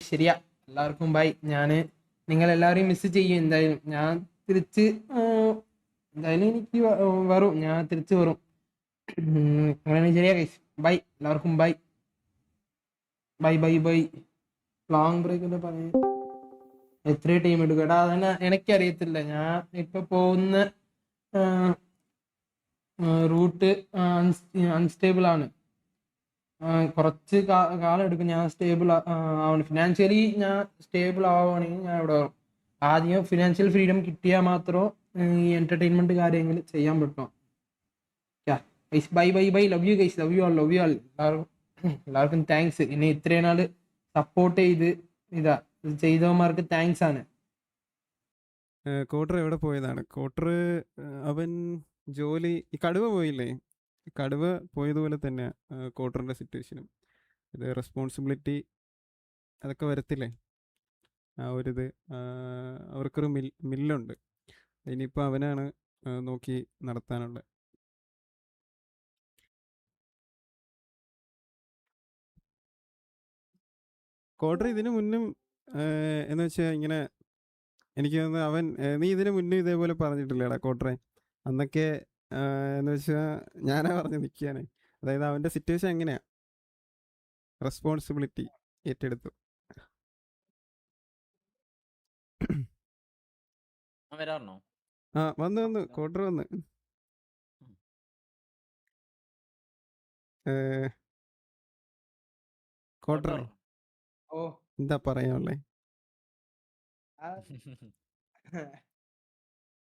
ശരിയാ. എല്ലാവർക്കും ബൈ. നിങ്ങളെല്ലാവരെയും മിസ് ചെയ്യും എന്തായാലും. ഞാൻ തിരിച്ച് എന്തായാലും എനിക്ക് വരും. ഞാൻ തിരിച്ച് വരും. അങ്ങനെയാണെങ്കിൽ ശരിയാ ഗൈസ്. ബൈ. എല്ലാവർക്കും bye. Bye bye bye. Long ബ്രേക്കിന്റെ പറയാൻ എത്ര ടൈം എടുക്കും എടാ? അതന്നെ എനിക്കറിയത്തില്ല. ഞാൻ ഇപ്പൊ പോകുന്ന റൂട്ട് അൺസ്റ്റേബിൾ ആണ്. കുറച്ച് കാലം എടുക്കും ഞാൻ സ്റ്റേബിൾ ആവണം. ഫിനാൻഷ്യലി ഞാൻ സ്റ്റേബിൾ ആവുകയാണെങ്കിൽ ഞാൻ ഇവിടെ വരും. ആദ്യം ഫിനാൻഷ്യൽ ഫ്രീഡം കിട്ടിയാൽ മാത്രമേ ഈ എന്റർടൈൻമെന്റ് കാര്യങ്ങൾ ചെയ്യാൻ പറ്റും. By bye by. Love you guys. Love you all. Love you all. എല്ലാവർക്കും താങ്ക്സ്. എന്നെ ഇത്രയും നാള് സപ്പോർട്ട് ചെയ്ത് ചെയ്തവന്മാർക്ക് താങ്ക്സ് ആണ്. കോട്ടർ എവിടെ പോയതാണ്? കോട്ടർ അവൻ ജോലി ഈ കടുവ പോയില്ലേ? കടുവ പോയതുപോലെ തന്നെ കോട്ടറിൻ്റെ സിറ്റുവേഷനും. ഇത് റെസ്പോൺസിബിലിറ്റി അതൊക്കെ വരത്തില്ലേ ആ ഒരിത്. അവർക്കൊരു മില്ലുണ്ട്. ഇനിയിപ്പോൾ അവനാണ് നോക്കി നടത്താനുള്ളത്. കോട്ടർ ഇതിനു മുന്നും എന്ന് വെച്ചാൽ ഇങ്ങനെ എനിക്ക് തോന്നുന്നു അവൻ നീ ഇതിനു മുന്നേ ഇതേപോലെ പറഞ്ഞിട്ടില്ലേടാ കോട്ടറെ? അന്നൊക്കെ എന്ന് വെച്ചാൽ ഞാനാ പറഞ്ഞ് നിൽക്കുകയാണ്. അതായത് അവൻ്റെ സിറ്റുവേഷൻ എങ്ങനെയാ റെസ്പോൺസിബിലിറ്റി ഏറ്റെടുത്തു. ആ വന്നു കോട്ടർ വന്ന്. കോട്ടറെ എന്താ പറയാനുള്ളേ?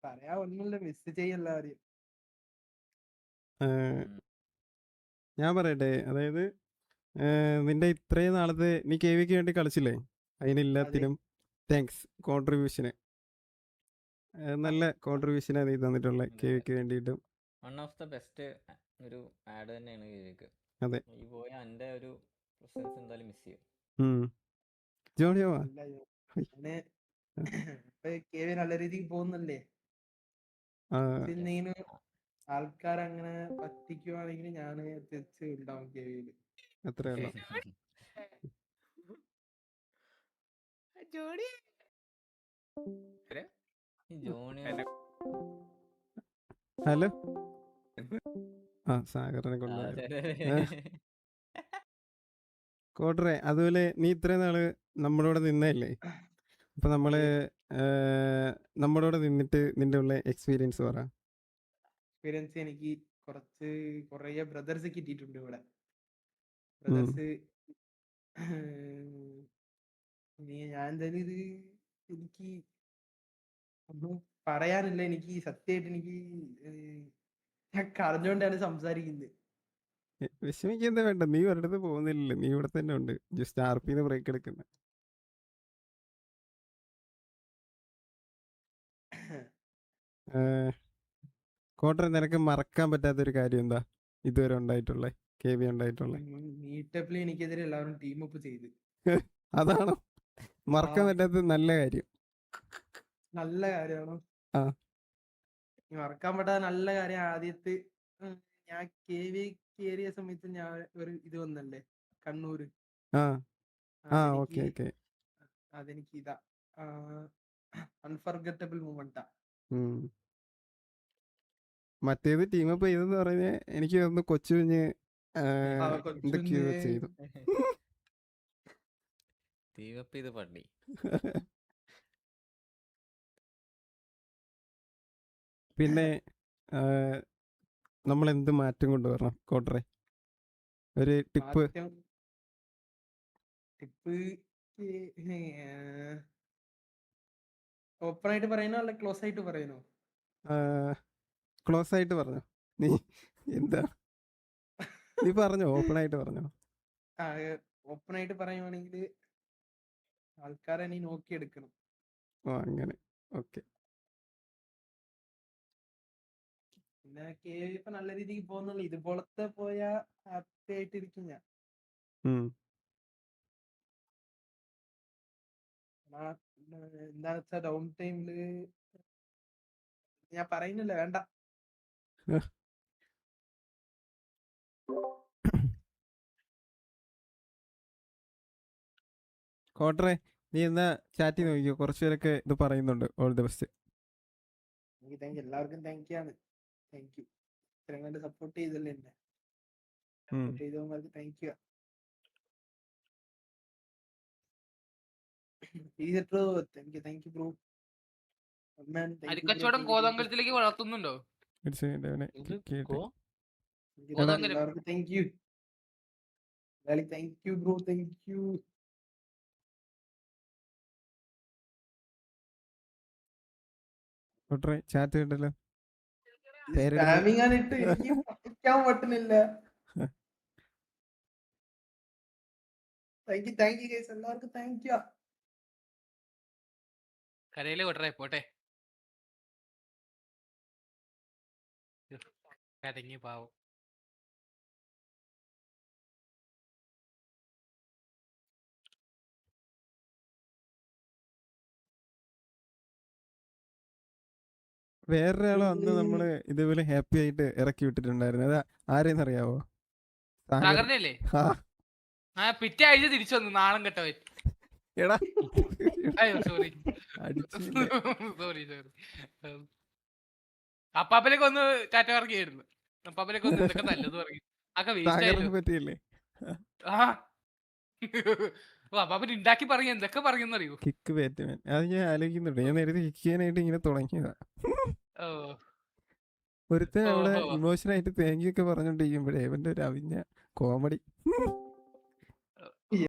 പറയാ ഒന്നുമില്ല. മിസ് ചെയ്യല്ലാരും. ഞാൻ പറയട്ടെ, അതായത് നിന്റെ ഇത്രയും നാളത്തെ നീ കെ വിക്ക് വേണ്ടി കളിച്ചില്ലേ? അതിനെല്ലാത്തിനും താങ്ക്സ്. കോൺട്രിബ്യൂഷന് നല്ല കോൺട്രിബ്യൂഷനാണ് നീ തന്നിട്ടുള്ളത് കെ വിക്ക് വേണ്ടിയിട്ടും. വൺ ഓഫ് ദ ബെസ്റ്റ് ഒരു ആഡ് തന്നെയാണ് കേക്ക്. അതെ, ഈ പോയ എൻ്റെ ഒരു പ്രസൻസ് എന്തായാലും മിസ് ചെയ്യും. ജോണിയോ നല്ല രീതിക്ക് പോകുന്നല്ലേ? ആൾക്കാർ അങ്ങനെ പറ്റിക്കുവാണെങ്കിൽ ഞാൻ തിരിച്ച് ഉണ്ടാവും കെവിയില്. അത്രേ ഉള്ളൂ. ഹലോ ആ സാഗറിനെ കൊണ്ടുപോയത്. കോട്ടറെ, അതുപോലെ നീ ഇത്രയും നാള് നമ്മളോട് നിന്നല്ലേ? അപ്പൊ നമ്മളോട് നിന്നിട്ട് നിന്റെ ഉള്ള എക്സ്പീരിയൻസ് പറ. എക്സ്പീരിയൻസ് എനിക്ക് കുറേ ബ്രദേഴ്സ് കിട്ടിയിട്ടുണ്ട് ഇവിടെ. ബ്രദേഴ്സ് ഞാൻ എന്തായാലും ഇത് എനിക്ക് ഒന്നും പറയാനില്ല. എനിക്ക് സത്യമായിട്ട് എനിക്ക് ഞാൻ കരഞ്ഞോണ്ടാണ് സംസാരിക്കുന്നത്. വിഷമിക്കുന്നത് വേണ്ട, നീ ഒരിടത്ത് പോകുന്നില്ലല്ലോ, നീ ഇവിടെ തന്നെ ഉണ്ട്. ജസ്റ്റ് ആർപിന്ന് ബ്രേക്ക് എടുക്കുന്ന. കോട്ടർ, നിനക്ക് മറക്കാൻ പറ്റാത്തൊരു കാര്യം എന്താ ഇതുവരെ ഉണ്ടായിട്ടുള്ള കെ വി ഉണ്ടായിട്ടുള്ള? മീറ്റപ്പിൽ എനിക്കെതിരെ എല്ലാവരും ടീം അപ്പ് ചെയ്ത്. അതാണോ മറക്കാൻ പറ്റാത്ത നല്ല കാര്യം? നല്ല കാര്യമാണോ? മറക്കാൻ പറ്റാത്ത നല്ല കാര്യം. ആദ്യത്തെ ഞാൻ കെ വി കയറിയ സമയത്ത് ഞാൻ ഒരു ഇത് വന്നല്ലേ കണ്ണൂര്. അതെനിക്ക് ഇതാ അൺഫർഗറ്റബിൾ മൂമെന്റാ. മറ്റേത് ടീം അപ്പ് ചെയ്തെന്ന് പറഞ്ഞ എനിക്ക് തോന്നുന്നു കൊച്ചുകുഞ്ഞ് എന്തൊക്കെയോ ചെയ്തു. പിന്നെ നമ്മൾ എന്ത് മാറ്റം കൊണ്ടുവരണം കോട്ടറെ? ഒരു ടിപ്പ് ഓപ്പൺ ആയിട്ട് പറയണോ അല്ല ക്ലോസ് ആയിട്ട് പറയണോ? ക്ലോസ് ആയിട്ട് പറഞ്ഞോ. നീ എന്താ നീ പറഞ്ഞോ, ഓപ്പൺ ആയിട്ട് പറഞ്ഞോ. ഓപ്പൺ ആയിട്ട് പറയുവാണെങ്കിൽ ആൾക്കാരെ നീ നോക്കിയെടുക്കണം. ഓ അങ്ങനെ, ഓക്കെ. പിന്നെ ഇപ്പൊ നല്ല രീതിക്ക് പോകുന്നുള്ളു. ഇതുപോലത്തെ പോയാ ഹാപ്പി ആയിട്ടിരിക്കും ഞാൻ. എന്താ വെച്ചാ ഡൗൺ ടൈമില് ഞാൻ പറയുന്നില്ല, വേണ്ട. കോട്ടറെ നീ എന്നാ ചാറ്റ് നോക്കിയോ, കുറച്ചുപേരൊക്കെ ഇത് പറയുന്നുണ്ട്. All the best. Thank you എല്ലാവർക്കും താങ്ക് യു ആണ്. താങ്ക് യു ഇത്രയും കണ്ട് സപ്പോർട്ട് ചെയ്തല്ലേ എന്നെ. സപ്പോർട്ട് ചെയ്തവന്മാർക്ക് thank you. Thank you bro. അരിക്കച്ചവടം കോതങ്കലത്തിലേക്ക് വളർത്തുന്നുണ്ടോ? എല്ലാവർക്കും thank you. Thank you bro, thank you. കോട്ടറെ ചാറ്റ് കേട്ടല്ലോ. സ്പാമിങ് ആണ് ഇട്ട് എനിക്ക് പഠിക്കാൻ പറ്റുന്നില്ല. താങ്ക് യു ഗൈസ് എല്ലാവർക്കും താങ്ക് യു. കരയില് കൊട്ടറേ പോട്ടെ. കരങ്ങി പാവം. വേറൊരാളെ അന്ന് നമ്മള് ഇതുപോലെ ഹാപ്പി ആയിട്ട് ഇറക്കി വിട്ടിട്ടുണ്ടായിരുന്നു. അത് ആരെന്നറിയാവോ? സാഗറിനല്ലേ? ആ പിറ്റേ ആഴ്ച തിരിച്ചു വന്നു നാണം കെട്ടവൻ. എടാ സോറി അടിച്ചില്ല. Sorry sorry. അപ്പാപ്പനൊക്കെ ഒന്ന് ടാറ്റ പറഞ്ഞായിരുന്നു. അപ്പാപ്പനൊക്കെ ഒന്ന് എന്തൊക്കെ നല്ലത് പറയും. അതൊക്കെ വേസ്റ്റ് ആയല്ലോ. സാഗറിനെ പറ്റിയല്ലേ? ആ അപ്പാപ്പൻ ഉണ്ടാക്കി പറയും എന്തൊക്കെ പറയുന്നറിയോ. കിക്ക് ബാറ്റ്മാൻ അത് ഞാൻ ആലോചിക്കുന്നുണ്ട്. ഞാൻ നേരത്തെ കിക്ക് ചെയ്യാനായിട്ട് ഇങ്ങനെ തുടങ്ങിയതാ. ഓ ഒരുത്തൻ അവിടെ ഓഹോ. ഇമോഷനായിട്ട് താങ്ക് യു ഒക്കെ പറഞ്ഞോണ്ടിരിക്കുമ്പോഴേ ഇവന്റെ ഒരു അവിഞ്ഞ കോമഡി.